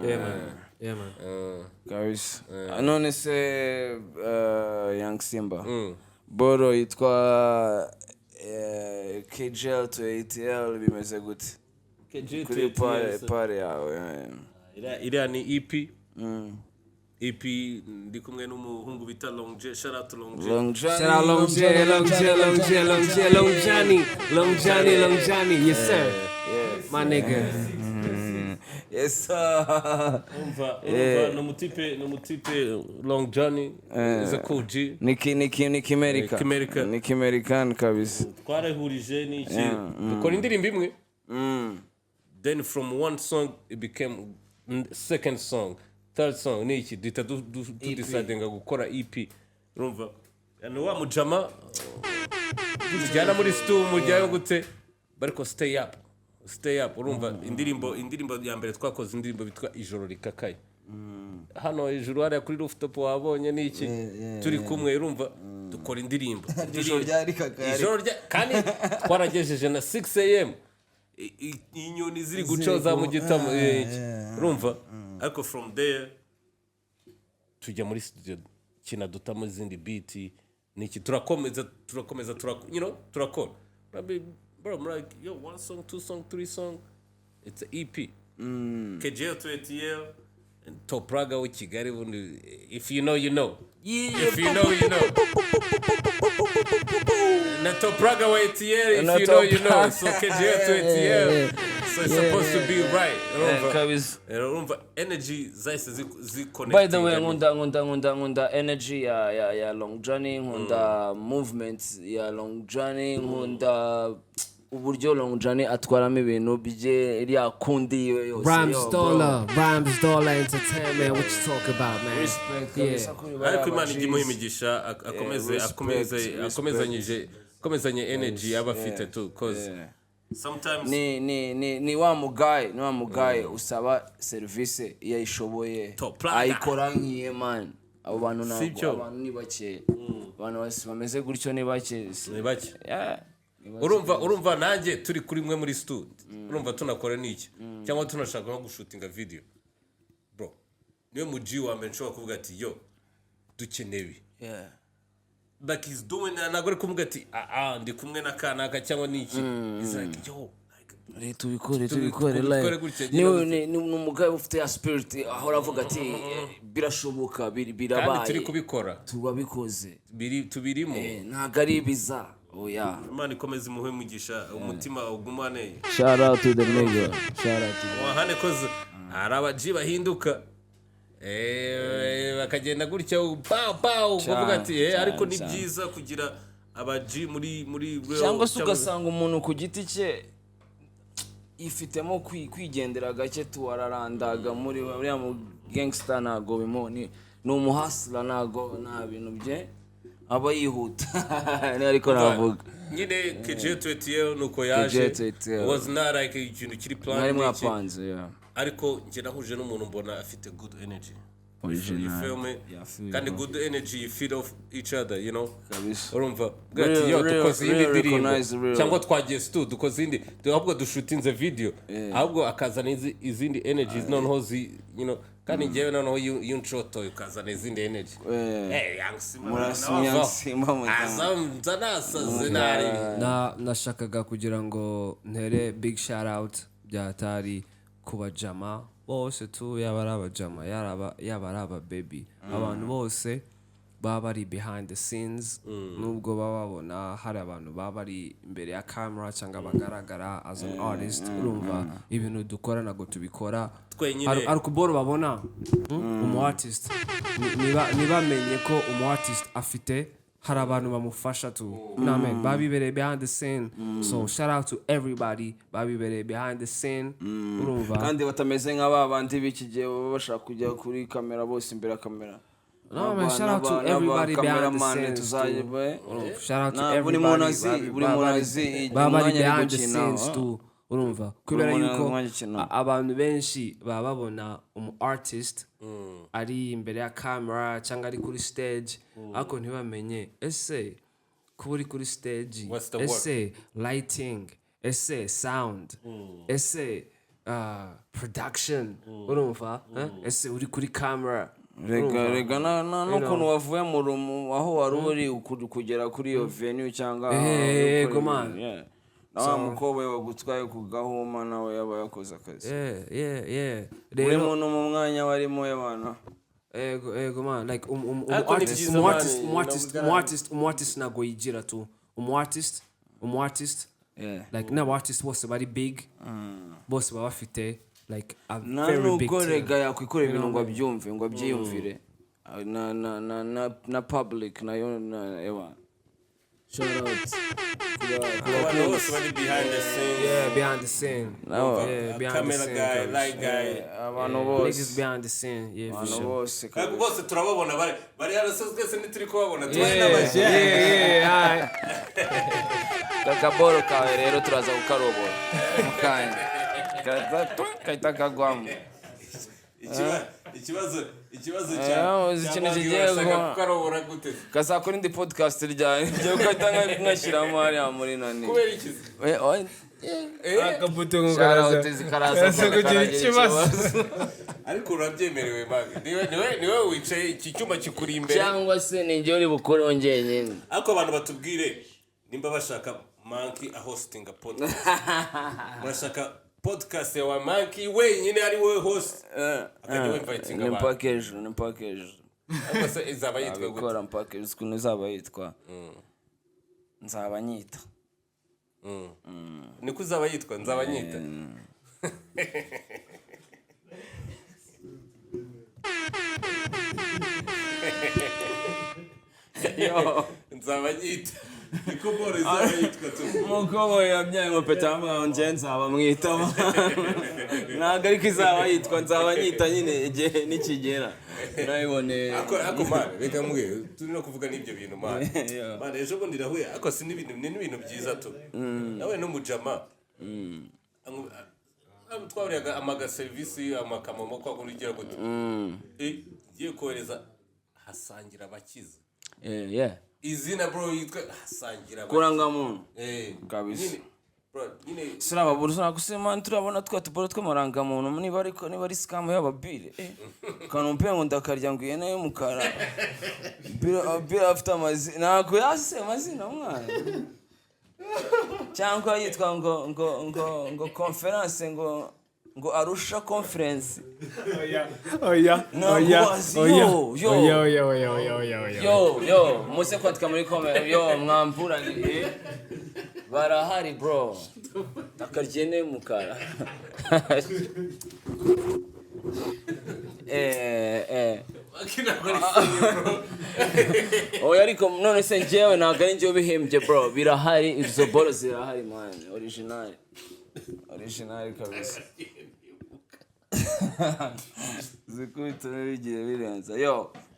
Yeah man. Guys, none se Young Simba. Boro yitwa KGL to ATL bimeze gute? KG Kuri pare yawe. Iriya ni EP. EP ndi kumwe n'umuhungu bita Long J. Shout out to Long J. Long Shout out Long Johnny. Yes sir. My nigga. Yes sir. Umva no Long Johnny is a cool G. Niki American kabisa. Twarahurije n'iki dukora indirimbo imwe. Then from one song it became second song, third song n'iki duhita decidinga gukora EP. Urumva yani wa mujama tujyana muri studio mujyayo gute bariko stay up urumva indirimbo ya mbere twakoze indirimbo bitwa ijoro rikakaye hano ijuru hari kuri rooftop wabonye n'iki turi kumwe urumva dukora indirimbo ijoro ryari rikakaye kandi twaragejeje na 6 am inyoni ziri gucoza mu gitamo urumva ariko from there tujya muri studio kina dutamo izindi beat n'iki turakomeza turakora bro, I'm like, yo, 1 song, 2 song, 3 song, it's an EP. KGL to ATL, and Top Praga with Kigali. If you know, you know. Yeah. If you know, you know. And Top Praga with ATL, if you know, you know. So KGL to ATL. So it's supposed to be right. Remember, energy zi connecting. By the way, ngunda energy ya Long Johnny, ngunda movements ya Long Johnny, ngunda uburyo Long Johnny atwaramo ibintu bije iriya kundi yose. Rhymes Dollar Entertainment, what you talk about, man? Respect. Ariko Imana igimuha imigisha akomezanye energy abafite too, cause sometimes ni wa mugaye usaba service yayishoboye ayikora nkiye man. Abo bantu nabo ni bake. Abantu bameze gutyo ni bake. Yeah. Urumva nanjye turi kuri mwe muri studio. Urumva tunakora niki cyangwa tunashaka no gushutinga video. Bro, niyo muji wa mbere nshobora kuvuga ati yo dukenewe. Yeah. Like he's doing nagore kumuga ati ndi kumwe na kanaka cyangwa niki. He's like yo tubikore like ni umugaye ufite ya spirit ahora avuga ati birashoboka birabaye kandi turi kubikora tubabikoze tubirimo ntago ari biza oya Imana ikomeze muhe mugisha umutima ugumane. Shout out to the nigga wahane koze arabaji bahinduka bakagenda gutya pow kuvuga ati ariko ni byiza kugira abaji muri cyangwa se ugasanga umuntu ku giti cye ifitemo kwigendera gake tuwararandaga muri uriya mu gangster nago bimoni no muhasla nago nta bintu bye aba yihuta ni ariko navuga nyine KG to ATL nuko yaje was not like ikintu kiri plan mwari mwapanze ariko nje nahuje n'umuntu mbona afite good energy. You feel me? Kandi good energy you feed off each other, you know. Urumva gati yo dukoze indi ndirimbo cyangwa twagiye studio dukoze indi ahubwo dushutinze video ahubwo akazana izindi energies noneho you know kandi ngewe noneho y'unshoto ukazana izindi energy. Young Simba azamzana zinari nashakaga kugira ngo ntere big shout out byatari kuba jama bose tu yaba ari abajama yaba ari aba baby abantu bose baba bari behind the scenes nubwo baba babona hari abantu baba bari imbere ya camera cyangwa bagaragara as an artist urumva ibintu dukora nago tubikora ari kuboro babona umu artist nibamenye ko umu artist afite hari abantu bamufasha tu amen babibereye behind the scene so shout out to everybody babibereye behind the scene urumva kandi batameze nk'abandi bikije bashaka kujya kuri kamera bose imbere ya kamera. No man, shout out to everybody behind the scenes. Shout out to everybody. Buri munazi behind the scenes too. Urumva kubera yuko abantu benshi baba babona umu artist ari imbere ya camera cyangwa ari kuri stage ariko ntibamenye ese kuba uri kuri stage ese lighting ese sound ese production urumva ese uri kuri camera rega n'ukuntu wavuye mu rumu aho wari uri kugera kuri iyo venue cyangwa yego man nawe mukobwa wagutwaye ku gahuma nawe yaba yakoze akazi rero muntu mu mwanya warimo y'abana ego man like artist nago yigira tu artist like n'abartist bose bari big bose baba bafite like a very big team rega yakwikorera ibintu ngo abyumve ngo abyiyumvire na public nayo ewa shout out abantu bose bari behind the scene behind the scene camera guy light guy abantu bose niggas behind the scene abantu bose bose turababona bari yarasozwe nituri kubabona tubaye n'abaje kakaboro kawe rero turaza kukarobora mukanya kahita kagwamo ikibazo cyangwa kukarobora gute kazakora indi podcast ryawe ngiye kahita nkashyiramo hariya muri nani kubera iki akabuto karaza kugira ikibazo ariko urabyemerewe mage niwe wicaye iki cyuma kikuri imbere cyangwa se ninjye uri bukore njyenyine ariko abantu batubwire nimba bashaka Monkey a hosting a podcast bashaka podcast ya Monkey wenyine ari we host akajya inviting abantu ni package ariko se izaba yitwa gukora package ukuntu izaba yitwa nzaba nyita niko uzaba yitwa nzaba nyita nzaba nyita niko bora izaba yitwa tu muko yabyaye ngo petamba nje nzaba mwita ntabwo ariko izaba yitwa nzaba nyita nyine igihe nikigera nayibone ako man reka mbwe turi no kuvuga n'ibyo bintu man ejo bundi rahuye ako si n'ibintu byiza tu nawe no mujama twaburiyaga amaga service amakamomo kwa kurigira gute giye kohereza hasangira abakiza izina bro yitwa hasangira kuranga muntu kabisa bro nyine siraba burusana kusema turabona twatuboro twamaranga muntu niba ari scam y'ababire kanumpe ngo ndakarya ngo yene y'umukara bira afite amazina nako yase amazina mwana cyangwa yitwa ngo conference ngo Arusha conference yo muse kwatka muri comment yo mwambura barahari bro akaryene mukara oya ariko none se njyewe ntabwo ari njyewe bihembye bro birahari izo bolo zirahari man original kabisa zikubita bigiye birenza yo